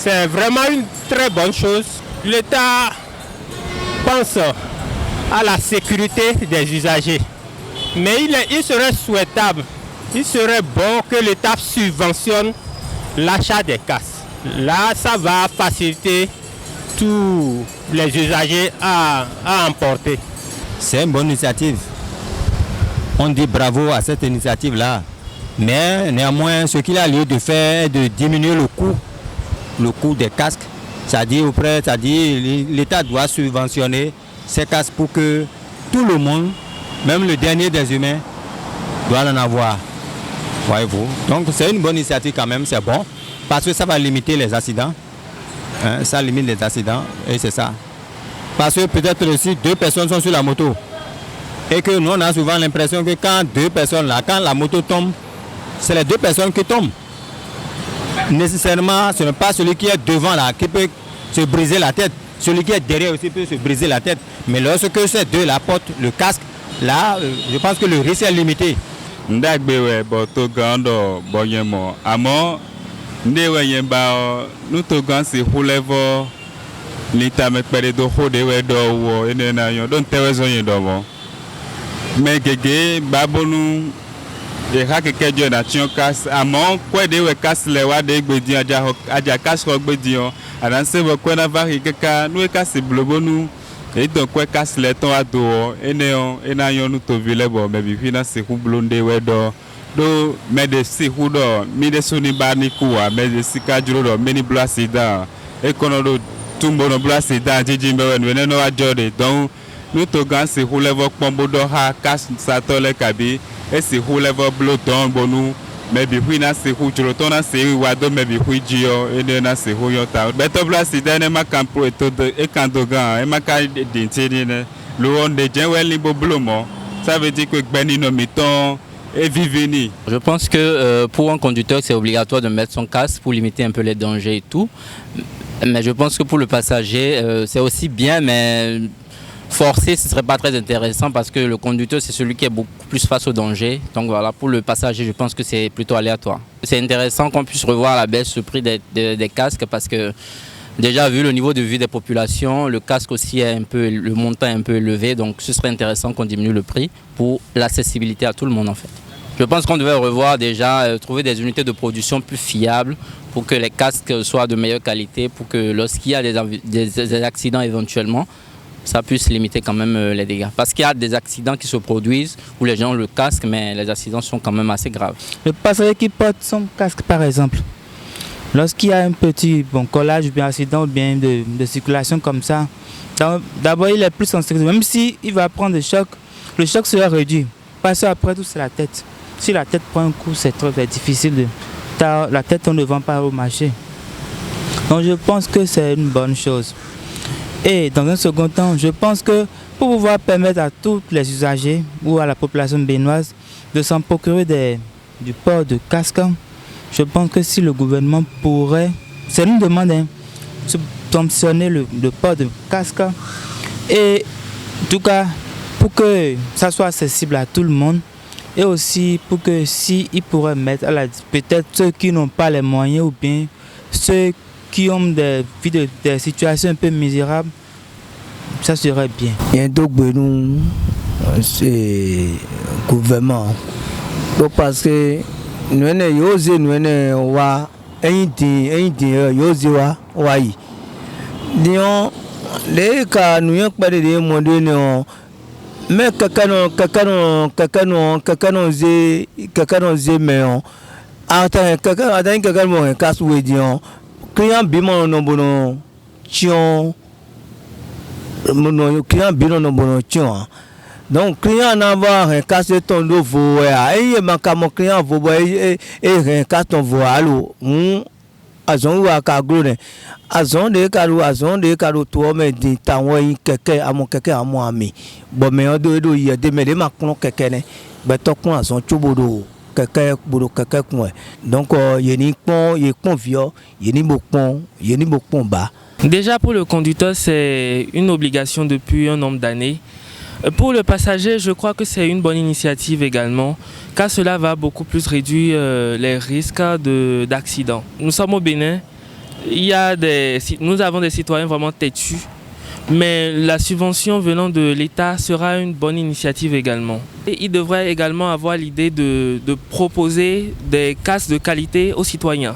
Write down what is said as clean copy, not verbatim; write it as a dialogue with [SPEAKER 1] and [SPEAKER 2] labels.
[SPEAKER 1] C'est vraiment une très bonne chose. L'État pense à la sécurité des usagers. Mais il serait souhaitable, il serait bon que l'État subventionne l'achat des casques. Là, ça va faciliter tous les usagers à emporter.
[SPEAKER 2] C'est une bonne initiative. On dit bravo à cette initiative-là. Mais néanmoins, ce qu'il a lieu de faire est de diminuer le coût des casques. C'est-à-dire l'État doit subventionner ces casques pour que tout le monde, même le dernier des humains, doit en avoir. Voyez-vous. Donc c'est une bonne initiative quand même, c'est bon. Parce que ça va limiter les accidents. Hein, ça limite les accidents et c'est ça. Parce que peut-être aussi 2 personnes sont sur la moto. Et que nous on a souvent l'impression que quand 2 personnes là, quand la moto tombe, c'est les 2 personnes qui tombent. Nécessairement, ce n'est pas celui qui est devant là qui peut se briser la tête. Celui qui est derrière aussi peut se briser la tête. Mais lorsque ces deux là portent le casque, là, je pense que le risque est limité.
[SPEAKER 3] Ndagbewe boto gando boyemo amo ndewe yemba nous to gan si hulevo lita me pere do hodewe do wo enena yo don tewezo yedo bo me gege babonu de hakeke jo na tion kas amo kwe dewe kas lewa de gbedi aja kas ko gbedi o adan se bo kwe na va hikeka nu kas blobonu et donc quoi casse les temps à dos et n'ayons nous te vilebo mais vivina c'est blonde wedo do mais de si hudo mi de soni bani kuwa mais de sikajuro do meni blasida et kono tumbo no blasida jiji mbe no ajode donc nous to gan c'est hulevo pombo do ha casse sa tole kabi et c'est hulevo bloton bonu mais vivina c'est hujuro tona c'est wado mais vijio et na c'est huyota beto blasida ne makampo et kandogan et maka d'intérêt le on de jenweli boblomo ça veut dire que benino miton et viveni.
[SPEAKER 4] Je pense que pour un conducteur c'est obligatoire de mettre son casque pour limiter un peu les dangers et tout, mais je pense que pour le passager c'est aussi bien, mais forcer ce serait pas très intéressant parce que le conducteur c'est celui qui est beaucoup plus face au danger. Donc voilà, pour le passager je pense que c'est plutôt aléatoire. C'est intéressant qu'on puisse revoir à la baisse le prix des casques parce que déjà vu le niveau de vie des populations, le casque aussi est le montant est un peu élevé, donc ce serait intéressant qu'on diminue le prix pour l'accessibilité à tout le monde en fait. Je pense qu'on devait revoir déjà, trouver des unités de production plus fiables pour que les casques soient de meilleure qualité, pour que lorsqu'il y a des accidents éventuellement, ça puisse limiter quand même les dégâts. Parce qu'il y a des accidents qui se produisent où les gens ont le casque, mais les accidents sont quand même assez graves.
[SPEAKER 5] Le passager qui porte son casque par exemple, lorsqu'il y a un petit collage, bien accident ou bien de circulation comme ça, d'abord il est plus en sécurité. Même s'il va prendre le choc sera réduit. Parce qu'après tout c'est la tête. Si la tête prend un coup, c'est très difficile. La tête on ne vend pas au marché. Donc je pense que c'est une bonne chose. Et dans un second temps, je pense que pour pouvoir permettre à tous les usagers ou à la population béninoise de s'en procurer du port de casque, je pense que si le gouvernement pourrait, c'est une demande, sanctionner le port de casque et en tout cas pour que ça soit accessible à tout le monde et aussi pour que si ils pourraient mettre peut-être ceux qui n'ont pas les moyens ou bien ceux qui ont des situations un peu misérables, ça serait bien.
[SPEAKER 6] Il y a d'autres c'est gouvernement. Donc parce que nous avons les cas nous avons pas de monde mais quelqu'un mais attends casse client bimo no bono chion mon client bino no bono chion donc client na va un casse ton do vo et maka mon client vo et un casse ton vo allo azon wa ka glone azon de karu to me din tawon keke amo keke amo ami bo me odo do ye de me de makun keke ne be tokun azon chobodo donc
[SPEAKER 7] déjà pour le conducteur c'est une obligation depuis un nombre d'années. Pour le passager je crois que c'est une bonne initiative également car cela va beaucoup plus réduire les risques d'accidents. Nous sommes au Bénin Nous avons des citoyens vraiment têtus, mais la subvention venant de l'État sera une bonne initiative également. Et il devrait également avoir l'idée de proposer des casques de qualité aux citoyens.